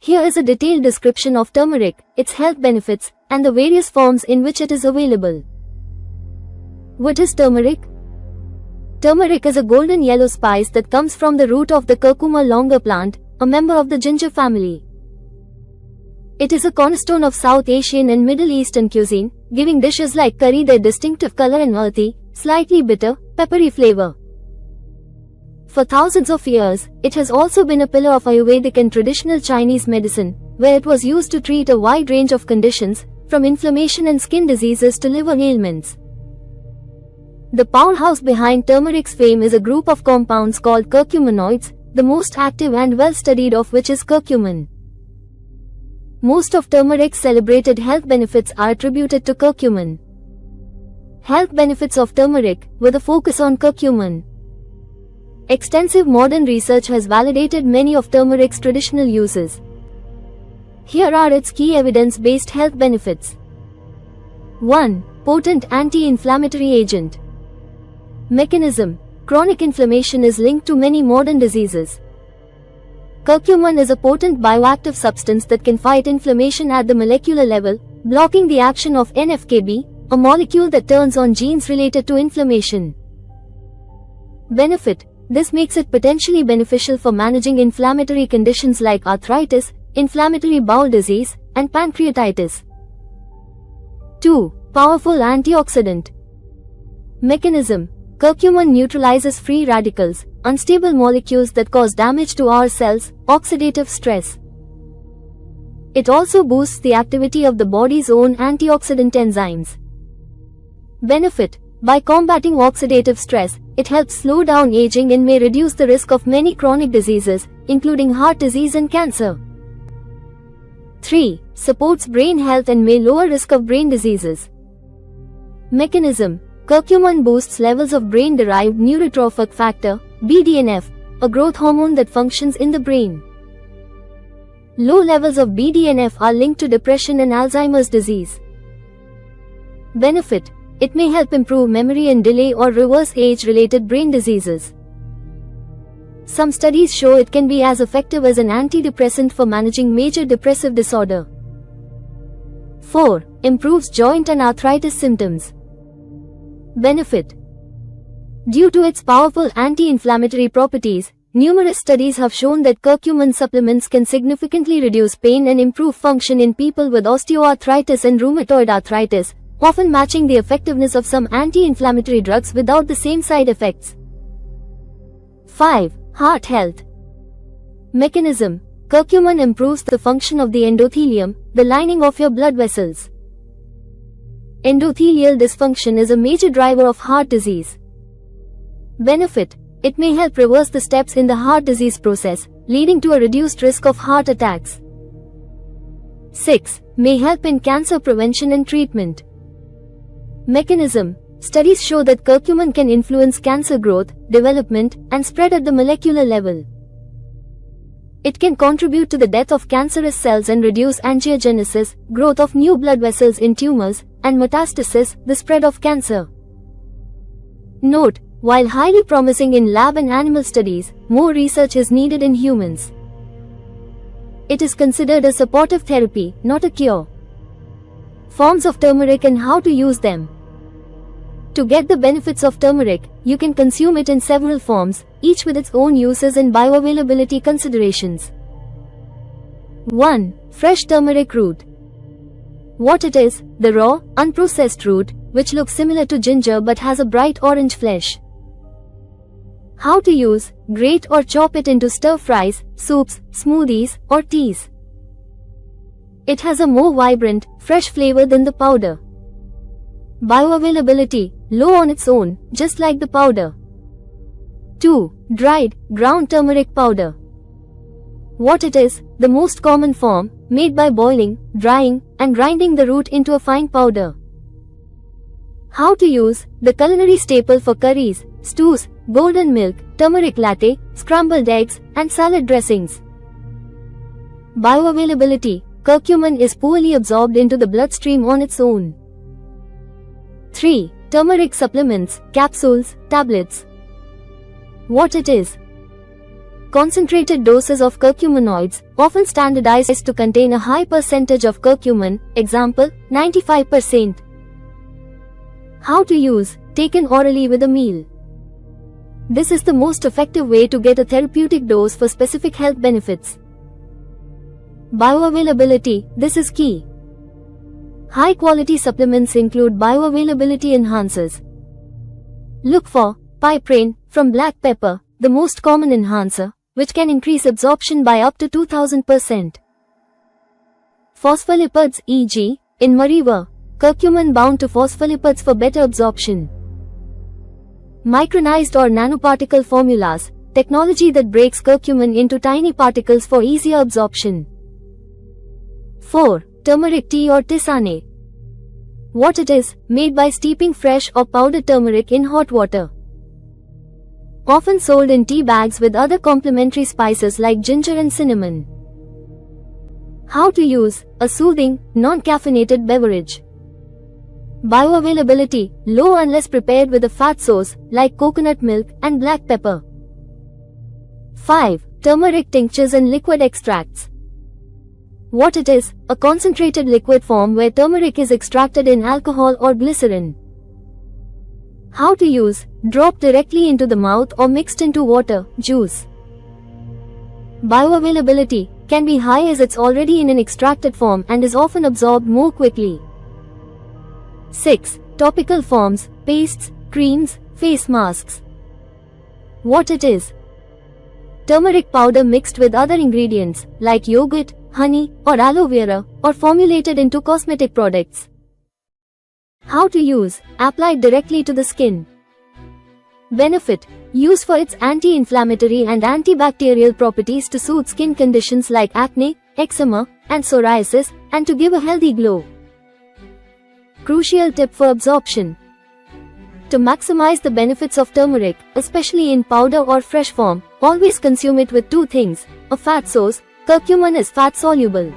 Here is a detailed description of turmeric, its health benefits, and the various forms in which it is available. What is turmeric? Turmeric is a golden yellow spice that comes from the root of the Curcuma longa plant, a member of the ginger family. It is a cornerstone of South Asian and Middle Eastern cuisine, giving dishes like curry their distinctive color and earthy, slightly bitter, peppery flavor. For thousands of years, it has also been a pillar of Ayurvedic and traditional Chinese medicine, where it was used to treat a wide range of conditions, from inflammation and skin diseases to liver ailments. The powerhouse behind turmeric's fame is a group of compounds called curcuminoids, the most active and well-studied of which is curcumin. Most of turmeric's celebrated health benefits are attributed to curcumin. Health benefits of turmeric, with a focus on curcumin. Extensive modern research has validated many of turmeric's traditional uses. Here are its key evidence-based health benefits. 1. Potent anti-inflammatory agent. Mechanism. Chronic inflammation is linked to many modern diseases. Curcumin is a potent bioactive substance that can fight inflammation at the molecular level, blocking the action of NF-κB, a molecule that turns on genes related to inflammation. Benefit. This makes it potentially beneficial for managing inflammatory conditions like arthritis, inflammatory bowel disease, and pancreatitis. 2. Powerful antioxidant. Mechanism. Curcumin neutralizes free radicals, unstable molecules that cause damage to our cells, oxidative stress. It also boosts the activity of the body's own antioxidant enzymes. Benefit. By combating oxidative stress, it helps slow down aging and may reduce the risk of many chronic diseases, including heart disease and cancer. 3. Supports brain health and may lower risk of brain diseases. Mechanism. Curcumin boosts levels of brain-derived neurotrophic factor, BDNF, a growth hormone that functions in the brain. Low levels of BDNF are linked to depression and Alzheimer's disease. Benefit. It may help improve memory and delay or reverse age-related brain diseases. Some studies show it can be as effective as an antidepressant for managing major depressive disorder. 4. Improves joint and arthritis symptoms. Benefit. Due to its powerful anti-inflammatory properties, numerous studies have shown that curcumin supplements can significantly reduce pain and improve function in people with osteoarthritis and rheumatoid arthritis, often matching the effectiveness of some anti-inflammatory drugs without the same side effects. 5. Heart health. Mechanism. Curcumin improves the function of the endothelium, the lining of your blood vessels. Endothelial dysfunction is a major driver of heart disease. Benefit. It may help reverse the steps in the heart disease process, leading to a reduced risk of heart attacks. 6. May help in cancer prevention and treatment. Mechanism. Studies show that curcumin can influence cancer growth, development, and spread at the molecular level. It can contribute to the death of cancerous cells and reduce angiogenesis, growth of new blood vessels in tumors, and metastasis, the spread of cancer. Note: while highly promising in lab and animal studies, more research is needed in humans. It is considered a supportive therapy, not a cure. Forms of turmeric and how to use them. To get the benefits of turmeric, you can consume it in several forms, each with its own uses and bioavailability considerations. 1. Fresh turmeric root. What it is: the raw, unprocessed root, which looks similar to ginger but has a bright orange flesh. How to use: grate or chop it into stir-fries, soups, smoothies, or teas. It has a more vibrant, fresh flavor than the powder. Bioavailability: low on its own, just like the powder. 2. Dried, ground turmeric powder. What it is: the most common form, made by boiling, drying, and grinding the root into a fine powder. How to use: the culinary staple for curries, stews, golden milk, turmeric latte, scrambled eggs, and salad dressings. Bioavailability: curcumin is poorly absorbed into the bloodstream on its own. 3. Turmeric supplements, capsules, tablets. What it is: Concentrated doses of curcuminoids, often standardized to contain a high percentage of curcumin, example, 95%. How to use, taken orally with a meal. This is the most effective way to get a therapeutic dose for specific health benefits. Bioavailability, this is key. High-quality supplements include bioavailability enhancers. Look for piperine from black pepper, the most common enhancer, which can increase absorption by up to 2000%. Phospholipids, e.g., in Mariva, curcumin bound to phospholipids for better absorption. Micronized or nanoparticle formulas, technology that breaks curcumin into tiny particles for easier absorption. 4. Turmeric tea or tisane. What it is, made by steeping fresh or powdered turmeric in hot water. Often sold in tea bags with other complementary spices like ginger and cinnamon. How to use, a soothing, non-caffeinated beverage. Bioavailability, low unless prepared with a fat source, like coconut milk and black pepper. 5. Turmeric tinctures and liquid extracts. What it is, a concentrated liquid form where turmeric is extracted in alcohol or glycerin. How to use, drop directly into the mouth or mixed into water, juice. Bioavailability, can be high as it's already in an extracted form and is often absorbed more quickly. 6. Topical forms, pastes, creams, face masks. What it is. Turmeric powder mixed with other ingredients, like yogurt, honey, or aloe vera, or formulated into cosmetic products. How to use, applied directly to the skin. Benefit, used for its anti-inflammatory and antibacterial properties to soothe skin conditions like acne, eczema, and psoriasis, and to give a healthy glow. Crucial tip for absorption. To maximize the benefits of turmeric, especially in powder or fresh form, always consume it with two things, a fat source, curcumin is fat soluble.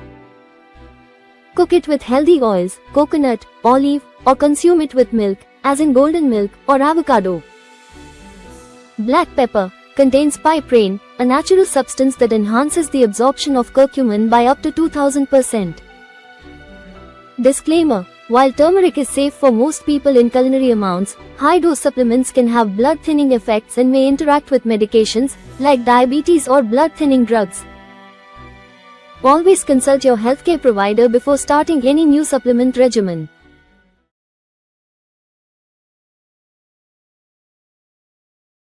Cook it with healthy oils, coconut, olive, or consume it with milk, as in golden milk or avocado. Black pepper contains piperine, a natural substance that enhances the absorption of curcumin by up to 2000%. Disclaimer: while turmeric is safe for most people in culinary amounts, high-dose supplements can have blood-thinning effects and may interact with medications, like diabetes or blood-thinning drugs. Always consult your healthcare provider before starting any new supplement regimen.